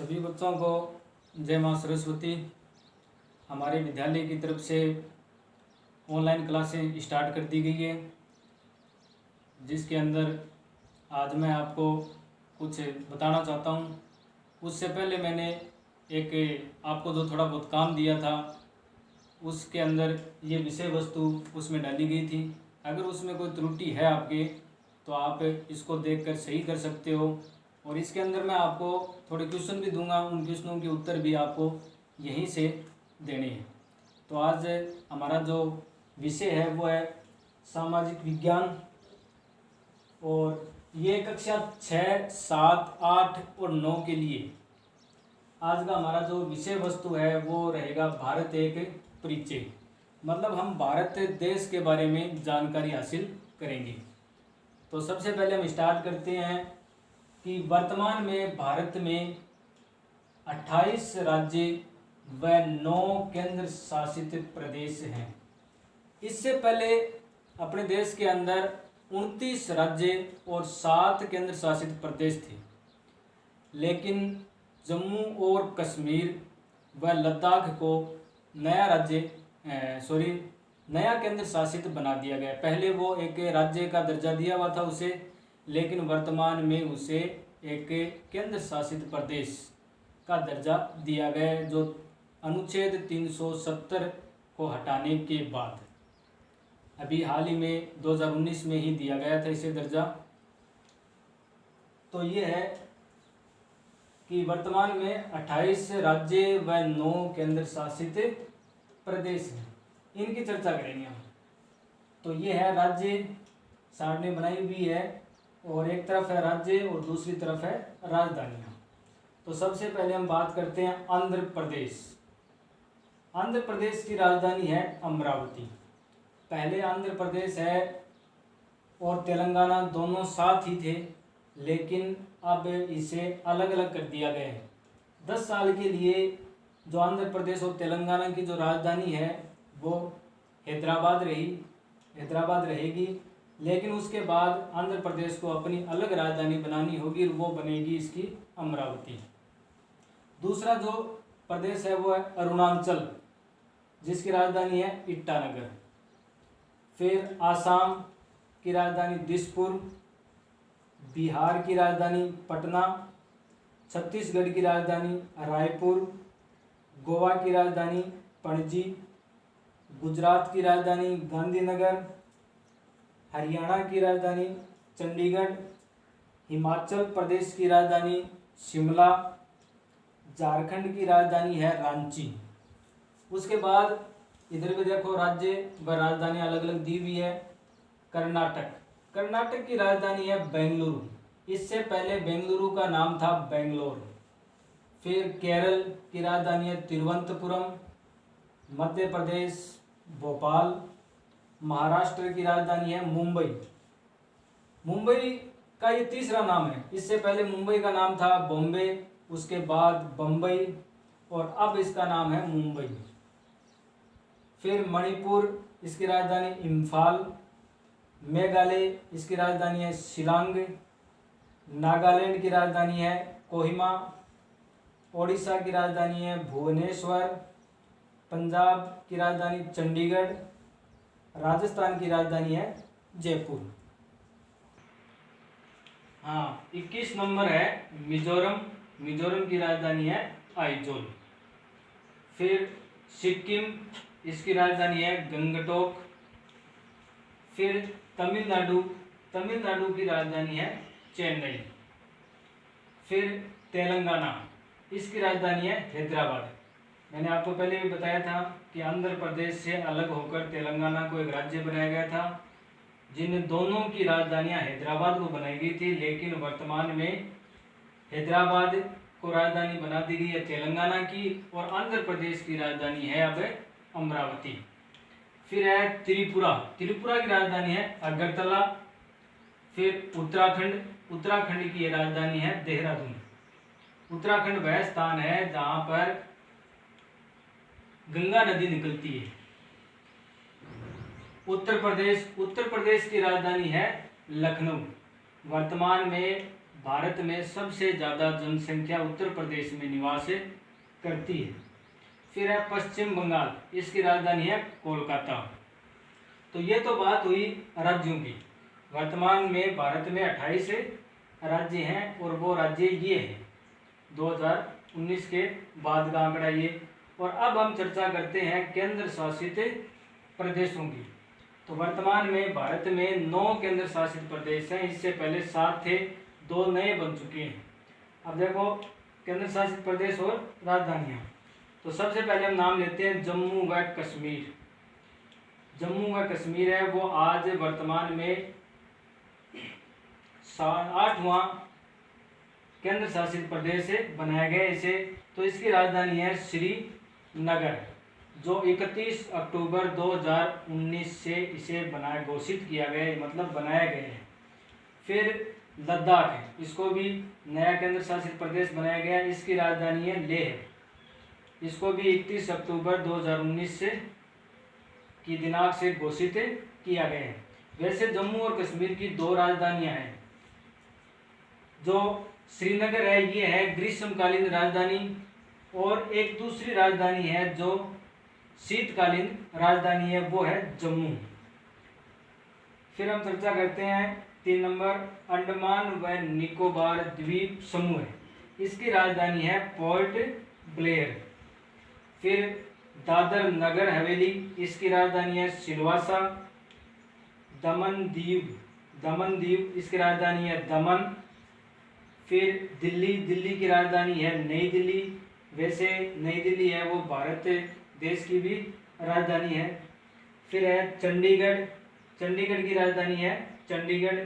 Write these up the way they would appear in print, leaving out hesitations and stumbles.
सभी बच्चों को जय माँ सरस्वती। हमारे विद्यालय की तरफ से ऑनलाइन क्लासें स्टार्ट कर दी गई है, जिसके अंदर आज मैं आपको कुछ बताना चाहता हूँ। उससे पहले मैंने एक आपको जो थोड़ा बहुत काम दिया था, उसके अंदर ये विषय वस्तु उसमें डाली गई थी। अगर उसमें कोई त्रुटि है आपके, तो आप इसको देखकर सही कर सकते हो। और इसके अंदर मैं आपको थोड़े क्वेश्चन भी दूंगा, उन क्वेश्चनों के उत्तर भी आपको यहीं से देने हैं। तो आज हमारा जो विषय है वो है सामाजिक विज्ञान, और ये कक्षा 6, 7, 8 और 9 के लिए आज का हमारा जो विषय वस्तु है वो रहेगा भारत एक परिचय। मतलब हम भारत देश के बारे में जानकारी हासिल करेंगे। तो सबसे पहले हम स्टार्ट करते हैं कि वर्तमान में भारत में 28 राज्य व 9 केंद्र शासित प्रदेश हैं। इससे पहले अपने देश के अंदर 29 राज्य और 7 केंद्र शासित प्रदेश थे, लेकिन जम्मू और कश्मीर व लद्दाख को नया केंद्र शासित बना दिया गया। पहले वो एक राज्य का दर्जा दिया हुआ था उसे, लेकिन वर्तमान में उसे एक केंद्र शासित प्रदेश का दर्जा दिया गया है, जो अनुच्छेद 370 को हटाने के बाद अभी हाल ही में 2019 में ही दिया गया था इसे दर्जा। तो ये है कि वर्तमान में 28 राज्य व 9 केंद्र शासित प्रदेश हैं। इनकी चर्चा करेंगे हम। तो ये है राज्य, सारणी बनाई हुई है, और एक तरफ है राज्य और दूसरी तरफ है राजधानियाँ। तो सबसे पहले हम बात करते हैं आंध्र प्रदेश। आंध्र प्रदेश की राजधानी है अमरावती। पहले आंध्र प्रदेश है और तेलंगाना दोनों साथ ही थे, लेकिन अब इसे अलग अलग कर दिया गया है। 10 साल के लिए जो आंध्र प्रदेश और तेलंगाना की जो राजधानी है वो हैदराबाद रहेगी, लेकिन उसके बाद आंध्र प्रदेश को अपनी अलग राजधानी बनानी होगी, और वो बनेगी इसकी अमरावती। दूसरा जो प्रदेश है वो है अरुणाचल, जिसकी राजधानी है ईटानगर। फिर आसाम की राजधानी दिसपुर, बिहार की राजधानी पटना, छत्तीसगढ़ की राजधानी रायपुर, गोवा की राजधानी पणजी, गुजरात की राजधानी गांधीनगर, हरियाणा की राजधानी चंडीगढ़, हिमाचल प्रदेश की राजधानी शिमला, झारखंड की राजधानी है रांची। उसके बाद इधर भी देखो राज्य व राजधानी अलग अलग दी हुई है। कर्नाटक की राजधानी है बेंगलुरु। इससे पहले बेंगलुरु का नाम था बेंगलोर। फिर केरल की राजधानी है तिरुवनंतपुरम, मध्य प्रदेश भोपाल, महाराष्ट्र की राजधानी है मुंबई। मुंबई का ये तीसरा नाम है। इससे पहले मुंबई का नाम था बॉम्बे, उसके बाद बम्बई, और अब इसका नाम है मुंबई। फिर मणिपुर, इसकी राजधानी इम्फाल। मेघालय, इसकी राजधानी है शिलांग। नागालैंड की राजधानी है कोहिमा। ओडिशा की राजधानी है भुवनेश्वर। पंजाब की राजधानी चंडीगढ़। राजस्थान की राजधानी है जयपुर। 21 नंबर है मिजोरम की राजधानी है आइजोल। फिर सिक्किम, इसकी राजधानी है गंगटोक। फिर तमिलनाडु की राजधानी है चेन्नई। फिर तेलंगाना, इसकी राजधानी है हैदराबाद। मैंने आपको पहले भी बताया था कि आंध्र प्रदेश से अलग होकर तेलंगाना को एक राज्य बनाया गया था, जिन दोनों की राजधानियां हैदराबाद को बनाई गई थी, लेकिन वर्तमान में हैदराबाद को राजधानी बना दी गई है तेलंगाना की, और आंध्र प्रदेश की राजधानी है अब अमरावती। फिर है त्रिपुरा की राजधानी है अगरतला। फिर उत्तराखंड की राजधानी है देहरादून। उत्तराखंड वह स्थान है जहां पर गंगा नदी निकलती है। उत्तर प्रदेश की राजधानी है लखनऊ। वर्तमान में भारत में सबसे ज़्यादा जनसंख्या उत्तर प्रदेश में निवास करती है। फिर है पश्चिम बंगाल, इसकी राजधानी है कोलकाता। तो ये तो बात हुई राज्यों की। वर्तमान में भारत में 28 राज्य हैं और वो राज्य ये हैं 2019 के बाद का आंकड़ा ये। और अब हम चर्चा करते हैं केंद्र शासित प्रदेशों की। तो वर्तमान में भारत में 9 केंद्र शासित प्रदेश हैं। इससे पहले 7 थे, 2 नए बन चुके हैं। अब देखो केंद्र शासित प्रदेश और राजधानियाँ। तो सबसे पहले हम नाम लेते हैं जम्मू व कश्मीर। जम्मू व कश्मीर है वो आज वर्तमान में 8वां केंद्र शासित प्रदेश बनाया गया इसे। तो इसकी राजधानी है श्रीनगर, जो 31 अक्टूबर 2019 से इसे घोषित किया गया है, मतलब बनाया गया है। फिर लद्दाख है, इसको भी नया केंद्र शासित प्रदेश बनाया गया है। इसकी राजधानी है लेह, इसको भी 31 अक्टूबर 2019 से की दिनांक से घोषित किया गया है। वैसे जम्मू और कश्मीर की 2 राजधानियां हैं। जो श्रीनगर है ये है ग्रीष्मकालीन राजधानी, और एक दूसरी राजधानी है जो शीतकालीन राजधानी है, वो है जम्मू। फिर हम चर्चा करते हैं 3 नंबर अंडमान व निकोबार द्वीप समूह है, इसकी राजधानी है पोर्ट ब्लेयर। फिर दादर नगर हवेली, इसकी राजधानी है सिलवासा। दमन दीव, इसकी राजधानी है दमन। फिर दिल्ली की राजधानी है नई दिल्ली। वैसे नई दिल्ली है वो भारत देश की भी राजधानी है। फिर है चंडीगढ़ की राजधानी है चंडीगढ़,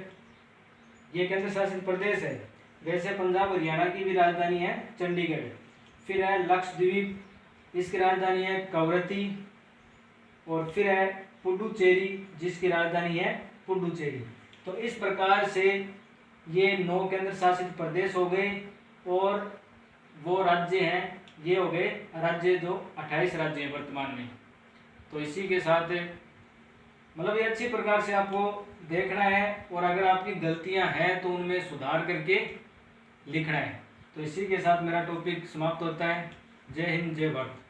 ये केंद्र शासित प्रदेश है। वैसे पंजाब हरियाणा की भी राजधानी है चंडीगढ़। फिर है लक्षद्वीप, इसकी राजधानी है कवरत्ती। और फिर है पुडुचेरी, जिसकी राजधानी है पुडुचेरी। तो इस प्रकार से ये 9 केंद्र शासित प्रदेश हो गए, और वो राज्य हैं ये हो गए राज्य, जो 28 राज्य हैं वर्तमान में। तो इसी के साथ मतलब ये अच्छी प्रकार से आपको देखना है, और अगर आपकी गलतियां हैं तो उनमें सुधार करके लिखना है। तो इसी के साथ मेरा टॉपिक समाप्त होता है। जय हिंद, जय भारत।